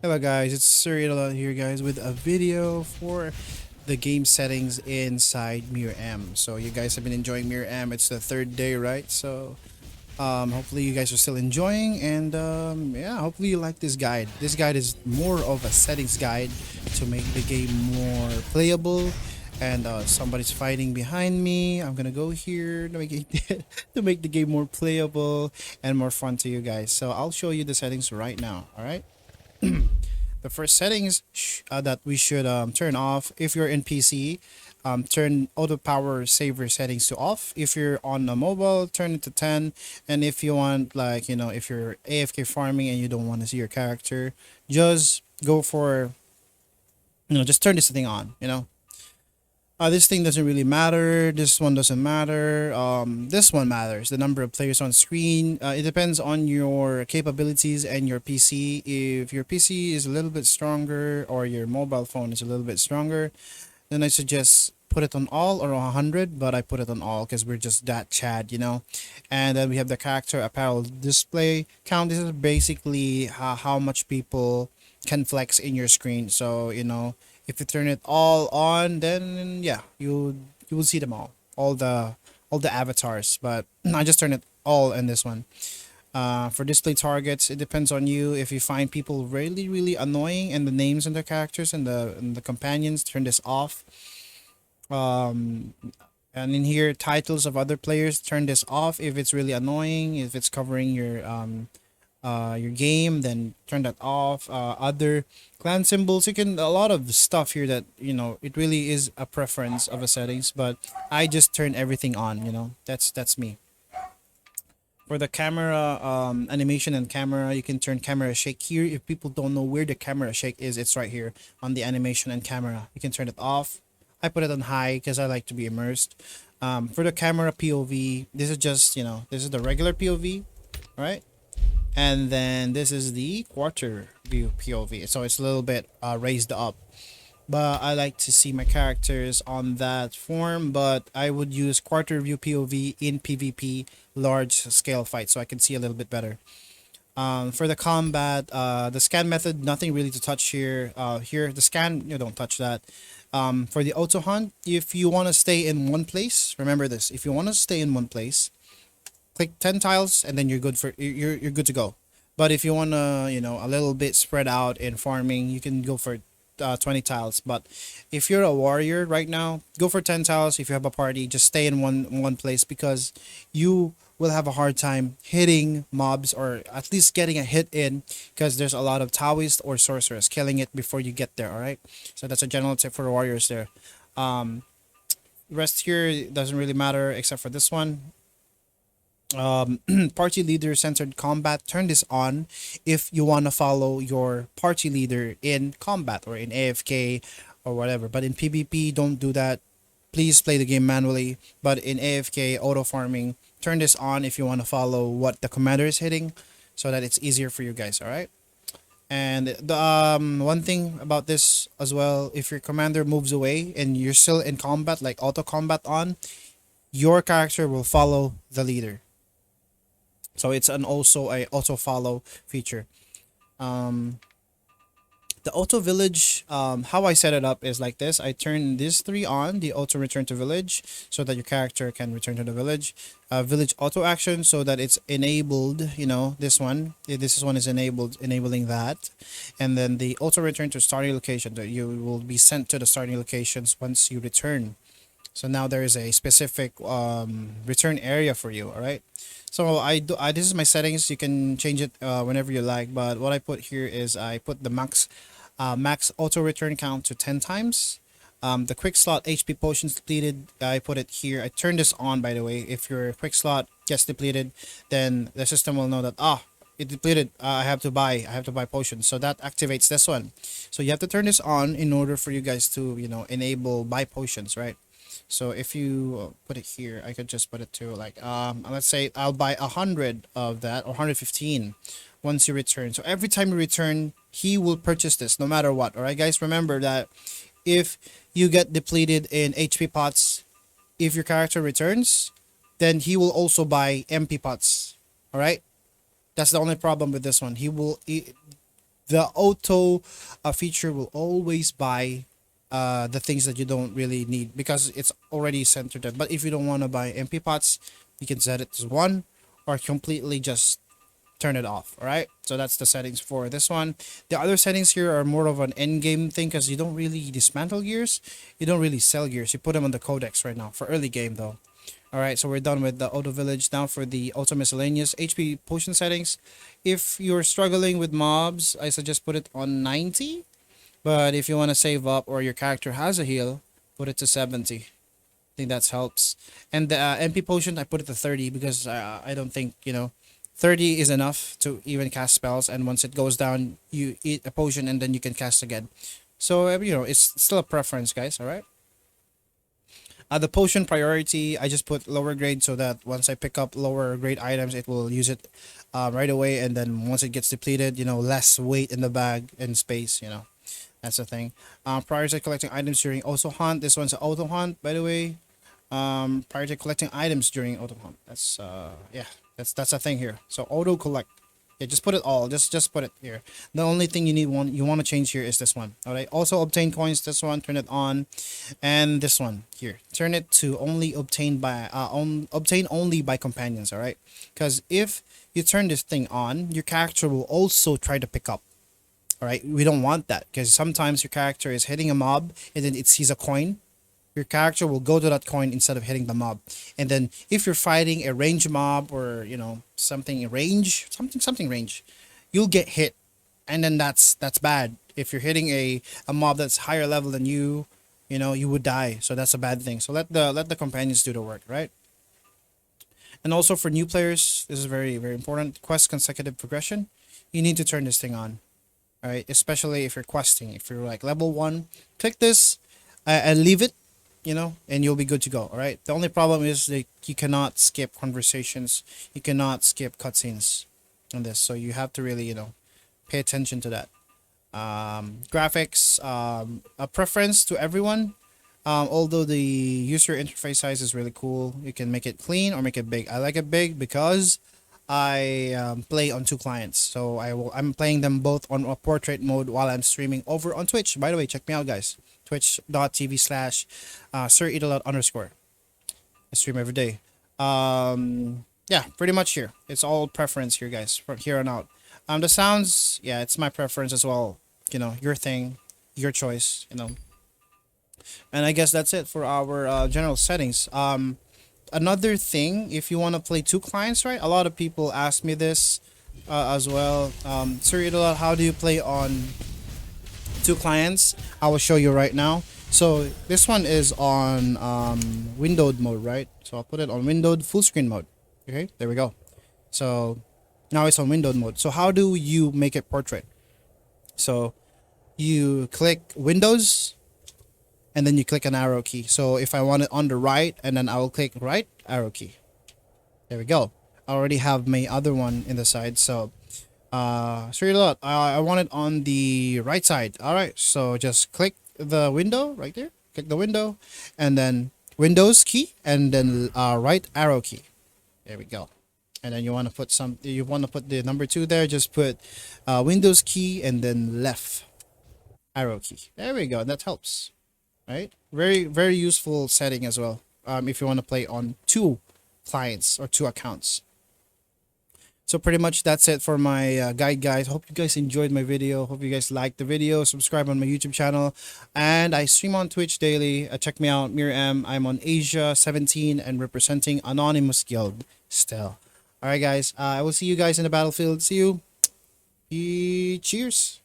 Hello guys, it's Cyril here guys with a video for the game settings inside Mir M. So you guys have been enjoying Mir M. It's the third day, right? So hopefully you guys are still enjoying and yeah, hopefully you like this guide. This guide is more of a settings guide to make the game more playable. And somebody's fighting behind me. I'm gonna go here to make it to make the game more playable and more fun to you guys. So I'll show you the settings right now. All right. The first settings that we should turn off if you're in PC. Turn auto power saver settings to off. If you're on a mobile, turn it to 10. And if you want, like, if you're AFK farming and you don't want to see your character, just go for, just turn this thing on. This thing doesn't really matter. This one doesn't matter. This one matters. The number of players on screen. It depends on your capabilities and your PC. If your PC is a little bit stronger or your mobile phone is a little bit stronger, then I suggest put it on all or 100. But I put it on all because we're just that Chad. And then we have the character apparel display count. This is basically how much people can flex in your screen. So if you turn it all on, then yeah, you will see them all the avatars. But I just turn it all in this one. For display targets, it depends on you. If you find people really really annoying and the names and the characters and the companions, turn this off. um and in here, titles of other players, turn this off if it's really annoying. If it's covering your game, then turn that off. Other clan symbols, you can a lot of stuff here that it really is a preference of a settings, but I just turn everything on. That's me. For the camera animation and camera, you can turn camera shake here. If people don't know where the camera shake is, it's right here on the animation and camera. You can turn it off. I put it on high because I like to be immersed. For the camera POV, this is just this is the regular POV, right? And then this is the quarter view POV, so it's a little bit raised up, but I like to see my characters on that form. But I would use quarter view POV in PvP large scale fight so I can see a little bit better. For the combat, the scan method, nothing really to touch here. Here the scan, you don't touch that. For the auto hunt, if you want to stay in one place, remember this: if you want to stay in one place, click 10 tiles and then you're good to go. But if you want to a little bit spread out in farming, you can go for 20 tiles. But if you're a warrior right now, go for 10 tiles. If you have a party, just stay in one place, because you will have a hard time hitting mobs, or at least getting a hit in, because there's a lot of Taoist or sorcerers killing it before you get there. All right, so that's a general tip for warriors there. um Rest here doesn't really matter except for this one. Party leader centered combat, turn this on if you want to follow your party leader in combat or in AFK or whatever. But in PvP, don't do that. Please play the game manually. But in AFK auto farming, turn this on if you want to follow what the commander is hitting, so that it's easier for you guys. All right. And the one thing about this as well, if your commander moves away and you're still in combat, like auto combat on, your character will follow the leader. So it's an also a auto follow feature. Um, the auto village, how I set it up is like this: I turn these three on, the auto return to village, so that your character can return to the village. Village auto action, so that it's enabled. This one, this one is enabled, enabling that. And then the auto return to starting location, that you will be sent to the starting locations once you return. So now there is a specific return area for you. All right. So this is my settings. You can change it whenever you like. But what I put here is I put the max auto return count to 10 times. The quick slot HP potions depleted, I put it here. I turn this on, by the way. If your quick slot gets depleted, then the system will know that it depleted. I have to buy potions. So that activates this one. So you have to turn this on in order for you guys to enable buy potions, right? So if you put it here, I could just put it to like let's say I'll buy 100 of that, or 115 once you return. So every time you return, he will purchase this no matter what. All right, guys, remember that if you get depleted in HP pots, if your character returns, then he will also buy MP pots. All right, that's the only problem with this one. the auto feature will always buy the things that you don't really need because it's already centered there. But if you don't want to buy MP pots, you can set it to 1 or completely just turn it off. All right, so that's the settings for this one. The other settings here are more of an end game thing because you don't really dismantle gears, you don't really sell gears, you put them on the codex right now for early game though. All right, so we're done with the auto village. Now for the auto miscellaneous HP potion settings. If you're struggling with mobs, I suggest put it on 90, but if you want to save up or your character has a heal, put it to 70. I think that helps. And the MP potion, I put it to 30 because I don't think, 30 is enough to even cast spells. And once it goes down, you eat a potion and then you can cast again. So, it's still a preference, guys. All right. The potion priority, I just put lower grade so that once I pick up lower grade items, it will use it right away. And then once it gets depleted, less weight in the bag and space, That's the thing. Prior to collecting items during auto hunt, this one's an auto hunt, by the way. Prior to collecting items during auto hunt, that's yeah, that's a thing here. So auto collect, yeah, just put it all. Just put it here. The only thing you want to change here is this one. All right. Also obtain coins. This one, turn it on, and this one here, turn it to only obtain by obtain only by companions. All right, because if you turn this thing on, your character will also try to pick up. All right, we don't want that because sometimes your character is hitting a mob and then it sees a coin. Your character will go to that coin instead of hitting the mob. And then if you're fighting a range mob or something range, something range, you'll get hit, and then that's bad. If you're hitting a mob that's higher level than you, you would die. So that's a bad thing. So let the companions do the work, right? And also for new players, this is very, very important. Quest consecutive progression. You need to turn this thing on. All right, especially if you're questing. If you're like level 1, click this and leave it, and you'll be good to go. All right. The only problem is that you cannot skip conversations. You cannot skip cutscenes on this. So you have to really, pay attention to that. Graphics, a preference to everyone. Although the user interface size is really cool, you can make it clean or make it big. I like it big because I play on 2 clients, so I'm playing them both on a portrait mode while I'm streaming over on Twitch. By the way, check me out, guys. Twitch.tv/SirIdolot_. I stream every day. Yeah, pretty much here. It's all preference here, guys, from here on out. The sounds, yeah, it's my preference as well. Your thing, your choice. And I guess that's it for our general settings. Another thing, if you want to play 2 clients, right? A lot of people ask me this as well. Sir Idolot, how do you play on 2 clients? I will show you right now. So this one is on windowed mode, right? So I'll put it on windowed full screen mode. Okay, there we go. So now it's on windowed mode. So how do you make it portrait? So you click Windows, and then you click an arrow key. So if I want it on the right, and then I will click right arrow key. There we go. I already have my other one in the side. So sorry a lot. I want it on the right side. All right. So just click the window right there. Click the window, and then Windows key, and then right arrow key. There we go. And then you want to put the number 2 there. Just put Windows key and then left arrow key. There we go. That helps. Right, very, very useful setting as well, if you want to play on 2 clients or 2 accounts. So pretty much that's it for my guide, guys. Hope you guys enjoyed my video. Hope you guys liked the video. Subscribe on my YouTube channel, and I stream on Twitch daily. Check me out, Mir M. I'm on Asia 17 and representing Anonymous Guild still. All right, guys, I will see you guys in the battlefield. See you. Cheers.